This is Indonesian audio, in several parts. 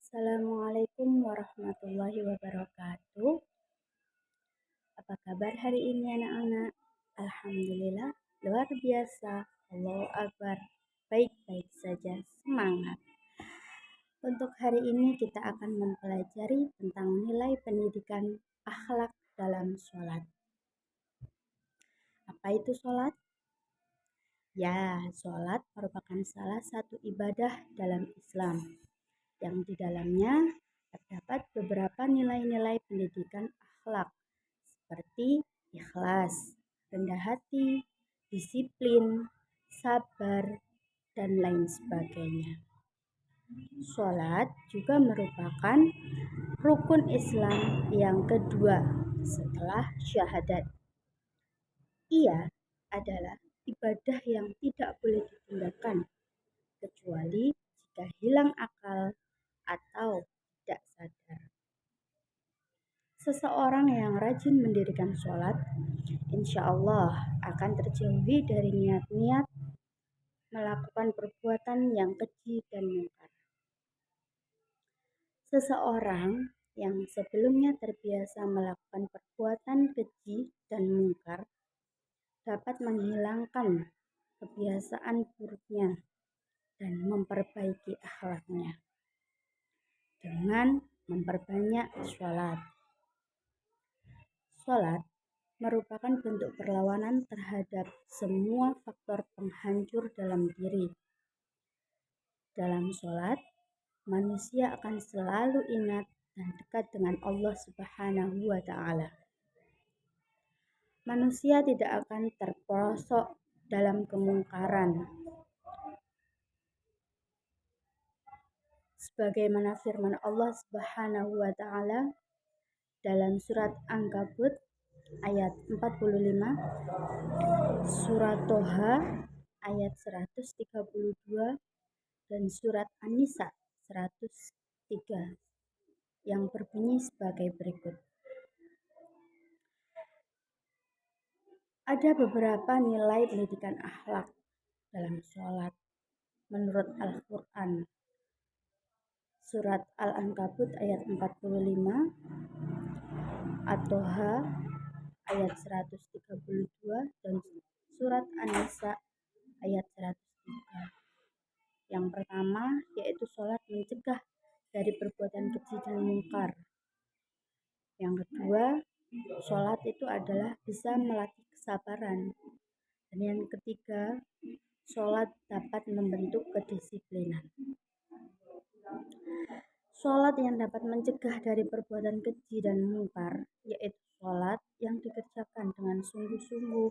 Assalamualaikum warahmatullahi wabarakatuh. Apa kabar hari ini anak-anak? Alhamdulillah, luar biasa. Allahu Akbar. Baik-baik saja, semangat. Untuk hari ini kita akan mempelajari tentang nilai pendidikan akhlak dalam sholat. Apa itu sholat? Ya, sholat merupakan salah satu ibadah dalam Islam yang di dalamnya terdapat beberapa nilai-nilai pendidikan akhlak seperti ikhlas, rendah hati, disiplin, sabar, dan lain sebagainya. Sholat juga merupakan rukun Islam yang kedua setelah syahadat. Ia adalah ibadah yang tidak boleh ditinggalkan kecuali jika hilang akal atau tidak sadar. Seseorang yang rajin mendirikan sholat, insya Allah akan terjauhi dari niat-niat melakukan perbuatan yang keji dan mungkar. Seseorang yang sebelumnya terbiasa melakukan perbuatan keji dan mungkar dapat menghilangkan kebiasaan buruknya dan memperbaiki akhlaknya dengan memperbanyak sholat. Sholat merupakan bentuk perlawanan terhadap semua faktor penghancur dalam diri. Dalam sholat, manusia akan selalu ingat dan dekat dengan Allah Subhanahu wa Ta'ala. Manusia tidak akan terperosok dalam kemungkaran. Sebagaimana firman Allah Subhanahu wa Ta'ala dalam surat Ankabut ayat 45, surat Toha ayat 132, dan surat An-Nisa 103 yang berbunyi sebagai berikut. Ada beberapa nilai pendidikan akhlak dalam sholat menurut Al-Quran. Surat Al-Ankabut ayat 45, At-Toha ayat 132, dan surat An-Nisa ayat 103. Yang pertama yaitu sholat mencegah dari perbuatan keji dan mungkar. Yang kedua, sholat itu adalah bisa melatih kesabaran. Dan yang ketiga, sholat dapat membentuk kedisiplinan. Sholat yang dapat mencegah dari perbuatan keji dan mungkar yaitu sholat yang dikerjakan dengan sungguh-sungguh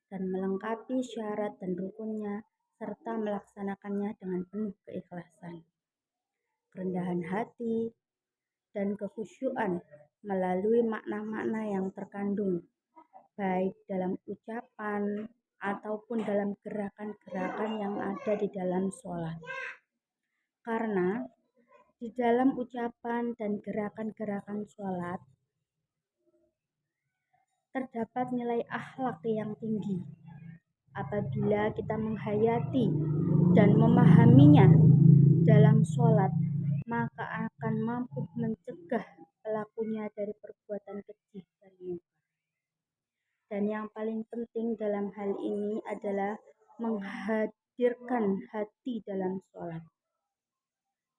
dan melengkapi syarat dan rukunnya serta melaksanakannya dengan penuh keikhlasan, kerendahan hati, dan kekhusyuan melalui makna-makna yang terkandung baik dalam ucapan ataupun dalam gerakan-gerakan yang ada di dalam sholat. Karena di dalam ucapan dan gerakan-gerakan sholat terdapat nilai akhlak yang tinggi. Apabila kita menghayati dan memahaminya dalam sholat, maka akan mampu mencegah pelakunya dari perbuatan keji dan mungkar. Dan yang paling penting dalam hal ini adalah menghadirkan hati dalam sholat.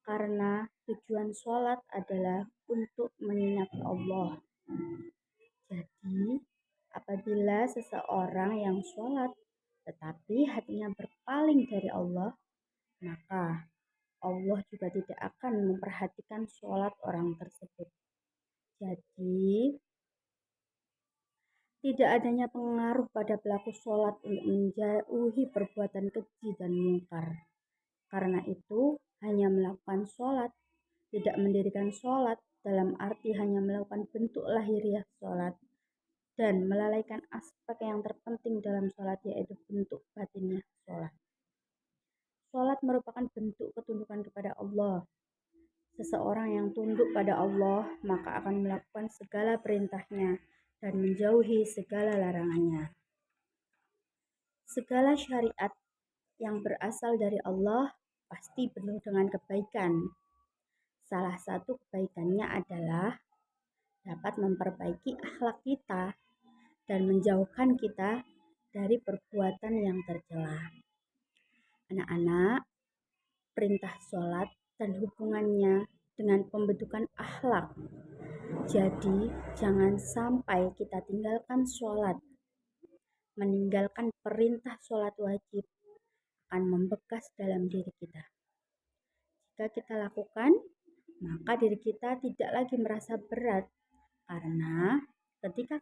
Karena tujuan sholat adalah untuk mengingat Allah. Jadi, apabila seseorang yang sholat tetapi hatinya berpaling dari Allah, maka Allah juga tidak akan memperhatikan sholat orang tersebut. Jadi, tidak adanya pengaruh pada pelaku sholat untuk menjauhi perbuatan keji dan mungkar. Karena itu, hanya melakukan sholat, tidak mendirikan sholat dalam arti hanya melakukan bentuk lahiriah sholat dan melalaikan aspek yang terpenting dalam sholat yaitu bentuk batinnya sholat. Sholat merupakan bentuk ketundukan kepada Allah. Seseorang yang tunduk pada Allah maka akan melakukan segala perintahnya dan menjauhi segala larangannya. Segala syariat yang berasal dari Allah pasti penuh dengan kebaikan. Salah satu kebaikannya adalah dapat memperbaiki akhlak kita dan menjauhkan kita dari perbuatan yang tercela. Anak-anak, perintah sholat dan hubungannya dengan pembentukan akhlak. Jadi, jangan sampai kita tinggalkan sholat. Meninggalkan perintah sholat wajib akan membekas dalam diri kita. Jika kita lakukan, maka diri kita tidak lagi merasa berat, karena ketika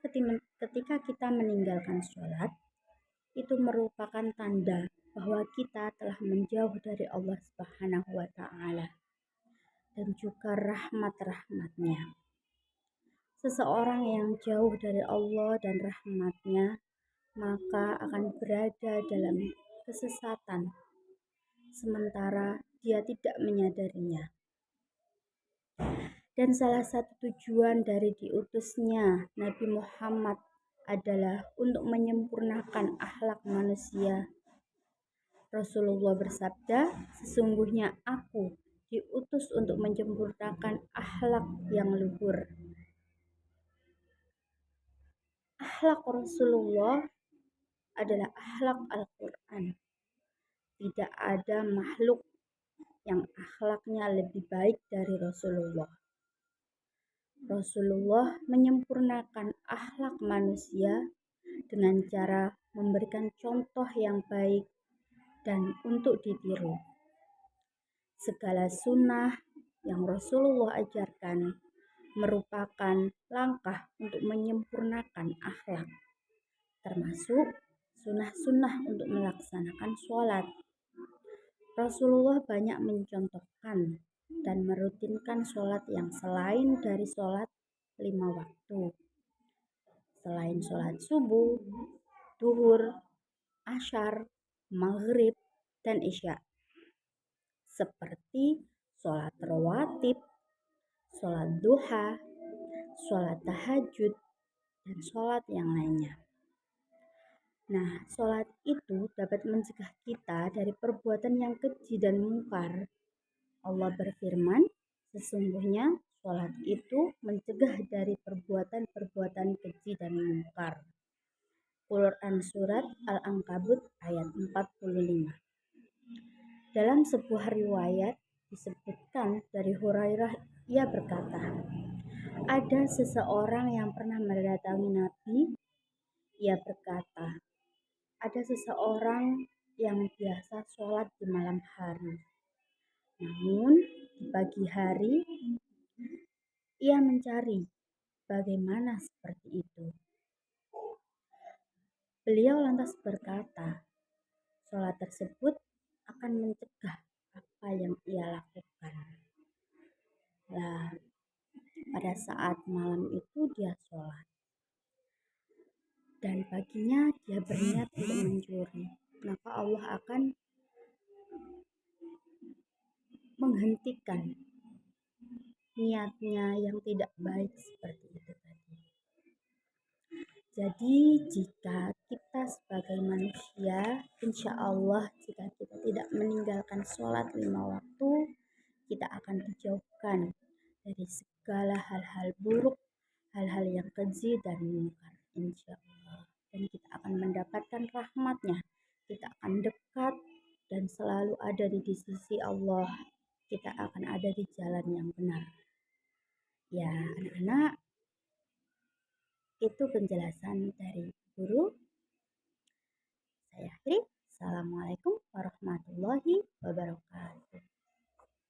kita meninggalkan sholat, itu merupakan tanda bahwa kita telah menjauh dari Allah Subhanahu wa Ta'ala dan juga rahmat-rahmatnya. Seseorang yang jauh dari Allah dan rahmatnya, maka akan berada dalam kesesatan, sementara dia tidak menyadarinya. Dan salah satu tujuan dari diutusnya Nabi Muhammad adalah untuk menyempurnakan akhlak manusia. Rasulullah bersabda, "Sesungguhnya aku diutus untuk menyempurnakan akhlak yang luhur." Akhlak Rasulullah adalah akhlak Al-Quran. Tidak ada makhluk yang akhlaknya lebih baik dari Rasulullah. Rasulullah menyempurnakan akhlak manusia dengan cara memberikan contoh yang baik dan untuk ditiru. Segala sunnah yang Rasulullah ajarkan merupakan langkah untuk menyempurnakan akhlak, termasuk sunnah-sunnah untuk melaksanakan sholat. Rasulullah banyak mencontohkan dan merutinkan sholat yang selain dari sholat 5 waktu. Selain sholat subuh, duhur, asyar, maghrib, dan isya. Seperti sholat rawatib, sholat duha, sholat tahajud, dan sholat yang lainnya. Nah, sholat itu dapat mencegah kita dari perbuatan yang keji dan mungkar. Allah berfirman, sesungguhnya sholat itu mencegah dari perbuatan-perbuatan keji dan mungkar. Quran Surat Al-Ankabut ayat 45. Dalam sebuah riwayat disebutkan dari Hurairah, ia berkata, ada seseorang yang pernah mendatangi Nabi. Ia berkata, ada seseorang yang biasa sholat di malam hari, namun di pagi hari ia mencari bagaimana seperti itu. Beliau lantas berkata, sholat tersebut akan mencegah apa yang ia lakukan. Nah, pada saat malam itu dia sholat, dan paginya dia berniat untuk mencuri, maka Allah akan menghentikan niatnya yang tidak baik seperti itu tadi. Jadi jika kita sebagai manusia, insya Allah jika kita tidak meninggalkan sholat 5 waktu, kita akan dijauhkan dari segala hal-hal buruk, hal-hal yang keji dan mungkar, insya Allah. Dan kita akan mendapatkan rahmatnya, kita akan dekat dan selalu ada di sisi Allah. Kita akan ada di jalan yang benar. Ya, anak-anak, itu penjelasan dari guru. Saya akhiri. Assalamualaikum warahmatullahi wabarakatuh.